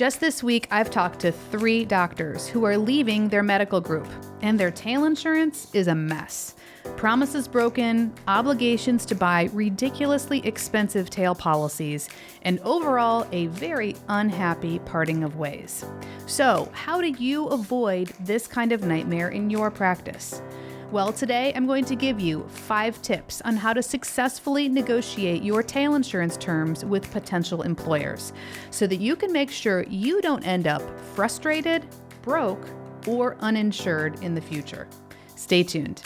Just this week, I've talked to 3 doctors who are leaving their medical group, and their tail insurance is a mess. Promises broken, obligations to buy ridiculously expensive tail policies, and overall, a very unhappy parting of ways. So, how do you avoid this kind of nightmare in your practice? Well, today I'm going to give you 5 tips on how to successfully negotiate your tail insurance terms with potential employers so that you can make sure you don't end up frustrated, broke, or uninsured in the future. Stay tuned.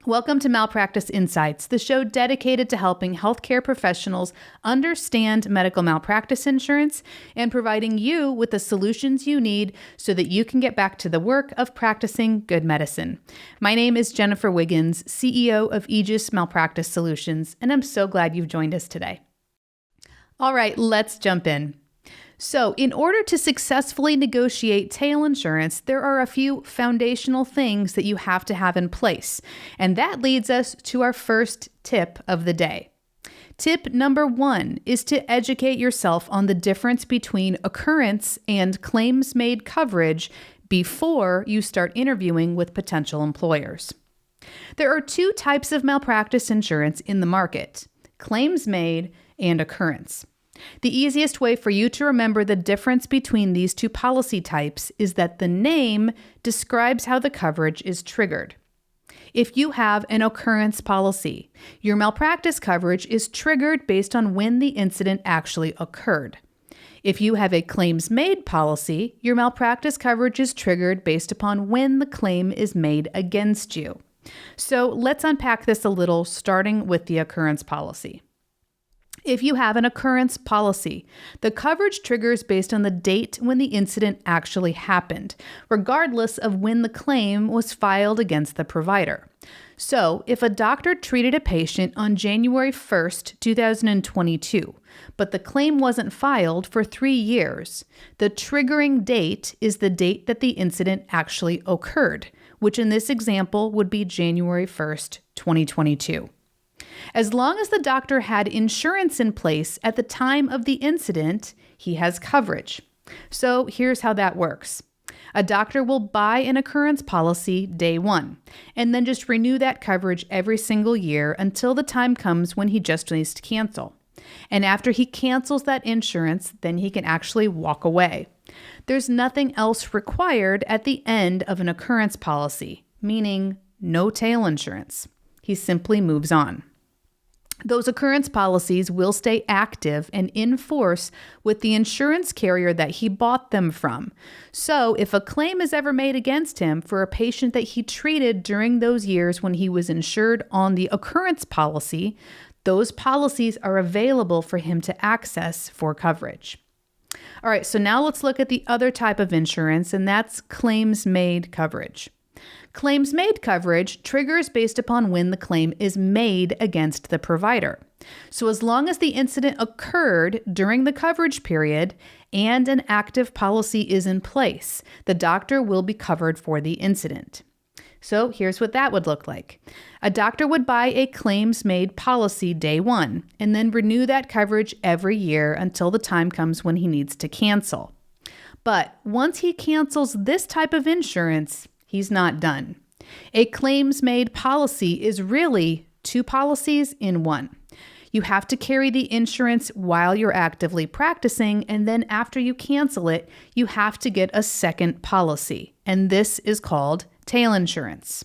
Welcome to Malpractice Insights, the show dedicated to helping healthcare professionals understand medical malpractice insurance and providing you with the solutions you need so that you can get back to the work of practicing good medicine. My name is Jennifer Wiggins, CEO of Aegis Malpractice Solutions, and I'm so glad you've joined us today. All right, let's jump in. So, in order to successfully negotiate tail insurance, there are a few foundational things that you have to have in place. And that leads us to our first tip of the day. Tip number 1 is to educate yourself on the difference between occurrence and claims-made coverage before you start interviewing with potential employers. There are 2 types of malpractice insurance in the market: claims-made and occurrence. The easiest way for you to remember the difference between these 2 policy types is that the name describes how the coverage is triggered. If you have an occurrence policy, your malpractice coverage is triggered based on when the incident actually occurred. If you have a claims-made policy, your malpractice coverage is triggered based upon when the claim is made against you. So let's unpack this a little, starting with the occurrence policy. If you have an occurrence policy, the coverage triggers based on the date when the incident actually happened, regardless of when the claim was filed against the provider. So, if a doctor treated a patient on January 1st, 2022, but the claim wasn't filed for 3 years, the triggering date is the date that the incident actually occurred, which in this example would be January 1st, 2022. As long as the doctor had insurance in place at the time of the incident, he has coverage. So here's how that works. A doctor will buy an occurrence policy day 1, and then just renew that coverage every single year until the time comes when he just needs to cancel. And after he cancels that insurance, then he can actually walk away. There's nothing else required at the end of an occurrence policy, meaning no tail insurance. He simply moves on. Those occurrence policies will stay active and in force with the insurance carrier that he bought them from. So if a claim is ever made against him for a patient that he treated during those years when he was insured on the occurrence policy, those policies are available for him to access for coverage. All right, so now let's look at the other type of insurance, and that's claims-made coverage. Claims-made coverage triggers based upon when the claim is made against the provider. So as long as the incident occurred during the coverage period and an active policy is in place, the doctor will be covered for the incident. So here's what that would look like. A doctor would buy a claims-made policy day 1 and then renew that coverage every year until the time comes when he needs to cancel. But once he cancels this type of insurance, he's not done. A claims-made policy is really 2 policies in 1. You have to carry the insurance while you're actively practicing, and then after you cancel it, you have to get a second policy, and this is called tail insurance.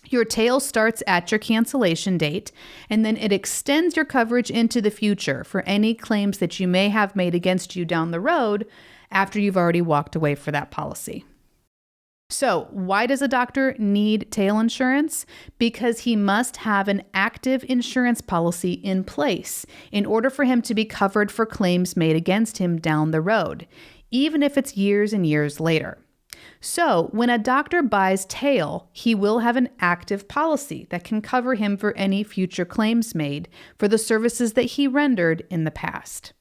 Your tail starts at your cancellation date, and then it extends your coverage into the future for any claims that you may have made against you down the road after you've already walked away for that policy. So, why does a doctor need tail insurance? Because he must have an active insurance policy in place in order for him to be covered for claims made against him down the road, even if it's years and years later. So, when a doctor buys tail, he will have an active policy that can cover him for any future claims made for the services that he rendered in the past.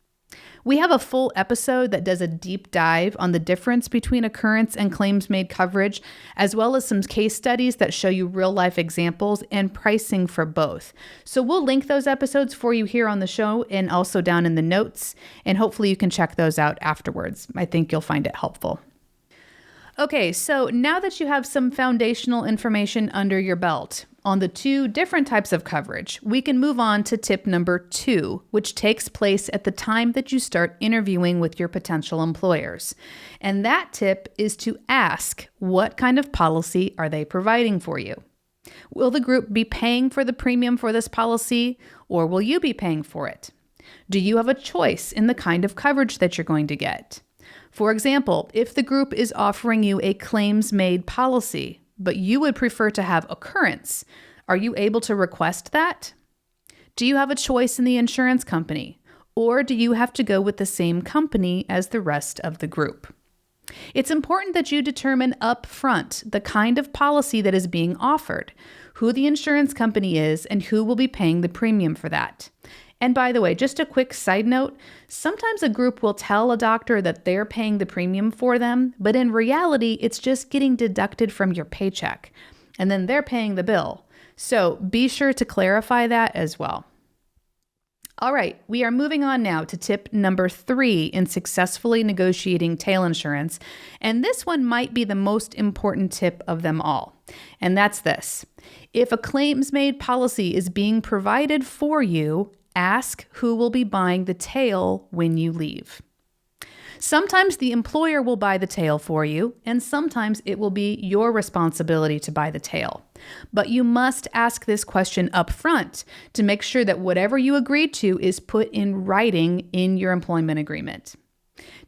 We have a full episode that does a deep dive on the difference between occurrence and claims-made coverage, as well as some case studies that show you real-life examples and pricing for both. So we'll link those episodes for you here on the show and also down in the notes, and hopefully you can check those out afterwards. I think you'll find it helpful. Okay, so now that you have some foundational information under your belt on the two different types of coverage, we can move on to tip number 2, which takes place at the time that you start interviewing with your potential employers. And that tip is to ask, what kind of policy are they providing for you? Will the group be paying for the premium for this policy, or will you be paying for it? Do you have a choice in the kind of coverage that you're going to get? For example, if the group is offering you a claims-made policy, but you would prefer to have occurrence, are you able to request that? Do you have a choice in the insurance company, or do you have to go with the same company as the rest of the group? It's important that you determine up front the kind of policy that is being offered, who the insurance company is, and who will be paying the premium for that. And by the way, just a quick side note, sometimes a group will tell a doctor that they're paying the premium for them, but in reality, it's just getting deducted from your paycheck, and then they're paying the bill. So be sure to clarify that as well. All right, we are moving on now to tip number 3 in successfully negotiating tail insurance, and this one might be the most important tip of them all, and that's this. If a claims-made policy is being provided for you, ask who will be buying the tail when you leave. Sometimes the employer will buy the tail for you, and sometimes it will be your responsibility to buy the tail. But you must ask this question up front to make sure that whatever you agreed to is put in writing in your employment agreement.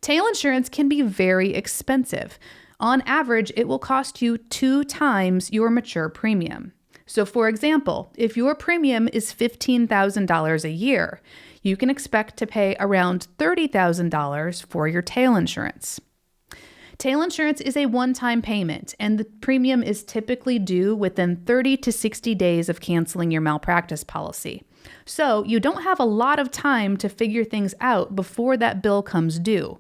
Tail insurance can be very expensive. On average, it will cost you 2 times your mature premium. So for example, if your premium is $15,000 a year, you can expect to pay around $30,000 for your tail insurance. Tail insurance is a one-time payment, and the premium is typically due within 30 to 60 days of canceling your malpractice policy. So you don't have a lot of time to figure things out before that bill comes due.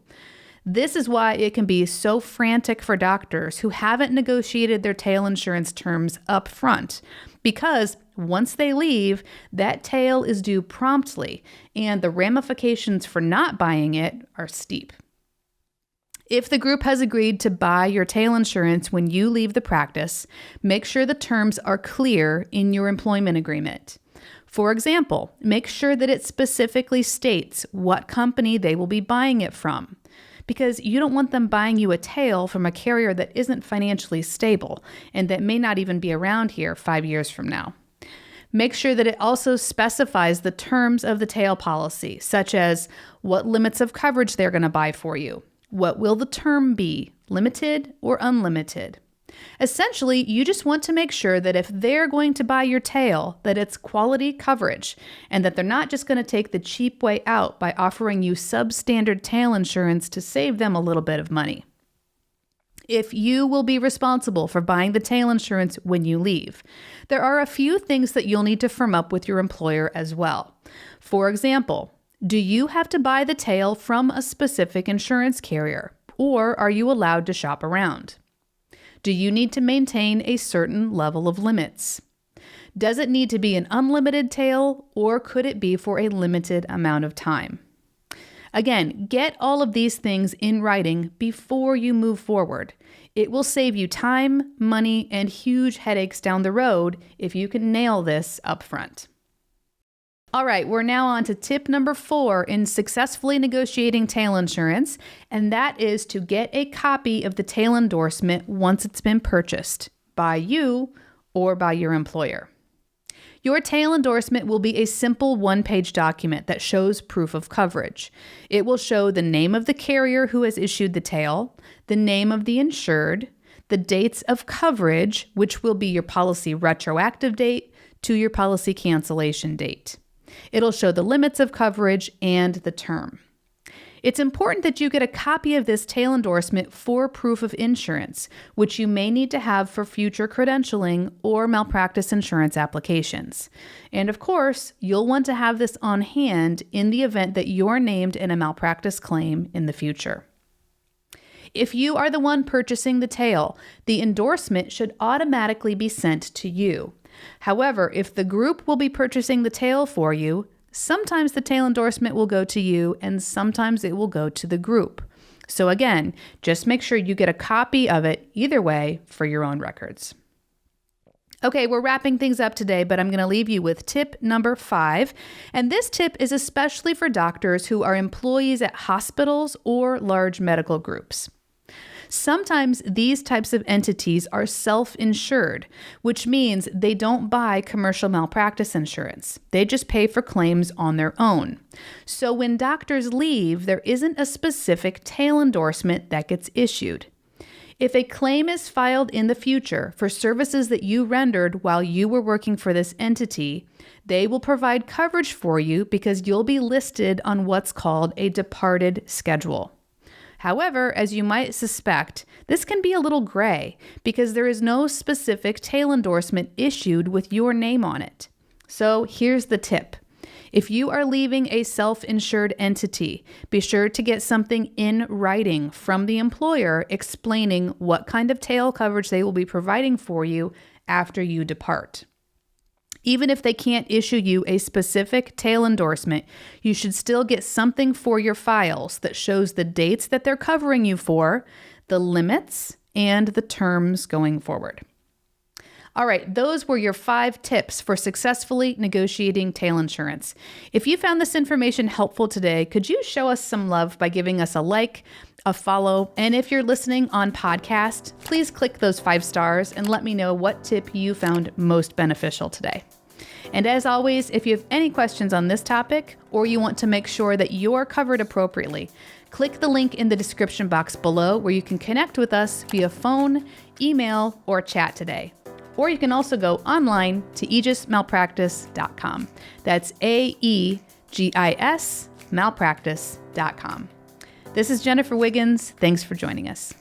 This is why it can be so frantic for doctors who haven't negotiated their tail insurance terms up front, because once they leave, that tail is due promptly, and the ramifications for not buying it are steep. If the group has agreed to buy your tail insurance when you leave the practice, make sure the terms are clear in your employment agreement. For example, make sure that it specifically states what company they will be buying it from, because you don't want them buying you a tail from a carrier that isn't financially stable and that may not even be around here 5 years from now. Make sure that it also specifies the terms of the tail policy, such as what limits of coverage they're going to buy for you. What will the term be, limited or unlimited? Essentially, you just want to make sure that if they're going to buy your tail, that it's quality coverage and that they're not just going to take the cheap way out by offering you substandard tail insurance to save them a little bit of money. If you will be responsible for buying the tail insurance when you leave, there are a few things that you'll need to firm up with your employer as well. For example, do you have to buy the tail from a specific insurance carrier, or are you allowed to shop around? Do you need to maintain a certain level of limits? Does it need to be an unlimited tail, or could it be for a limited amount of time? Again, get all of these things in writing before you move forward. It will save you time, money, and huge headaches down the road if you can nail this up front. All right, we're now on to tip number 4 in successfully negotiating tail insurance, and that is to get a copy of the tail endorsement once it's been purchased by you or by your employer. Your tail endorsement will be a simple one-page document that shows proof of coverage. It will show the name of the carrier who has issued the tail, the name of the insured, the dates of coverage, which will be your policy retroactive date to your policy cancellation date. It'll show the limits of coverage and the term. It's important that you get a copy of this tail endorsement for proof of insurance, which you may need to have for future credentialing or malpractice insurance applications. And of course, you'll want to have this on hand in the event that you're named in a malpractice claim in the future. If you are the one purchasing the tail, the endorsement should automatically be sent to you. However, if the group will be purchasing the tail for you, sometimes the tail endorsement will go to you and sometimes it will go to the group. So again, just make sure you get a copy of it either way for your own records. Okay, we're wrapping things up today, but I'm going to leave you with tip number 5. And this tip is especially for doctors who are employees at hospitals or large medical groups. Sometimes these types of entities are self-insured, which means they don't buy commercial malpractice insurance. They just pay for claims on their own. So when doctors leave, there isn't a specific tail endorsement that gets issued. If a claim is filed in the future for services that you rendered while you were working for this entity, they will provide coverage for you because you'll be listed on what's called a departed schedule. However, as you might suspect, this can be a little gray because there is no specific tail endorsement issued with your name on it. So here's the tip. If you are leaving a self-insured entity, be sure to get something in writing from the employer explaining what kind of tail coverage they will be providing for you after you depart. Even if they can't issue you a specific tail endorsement, you should still get something for your files that shows the dates that they're covering you for, the limits, and the terms going forward. All right, those were your 5 tips for successfully negotiating tail insurance. If you found this information helpful today, could you show us some love by giving us a like, a follow, and if you're listening on podcast, please click those 5 stars and let me know what tip you found most beneficial today. And as always, if you have any questions on this topic or you want to make sure that you're covered appropriately, click the link in the description box below where you can connect with us via phone, email, or chat today. Or you can also go online to aegismalpractice.com. That's AEGIS malpractice.com. This is Jennifer Wiggins. Thanks for joining us.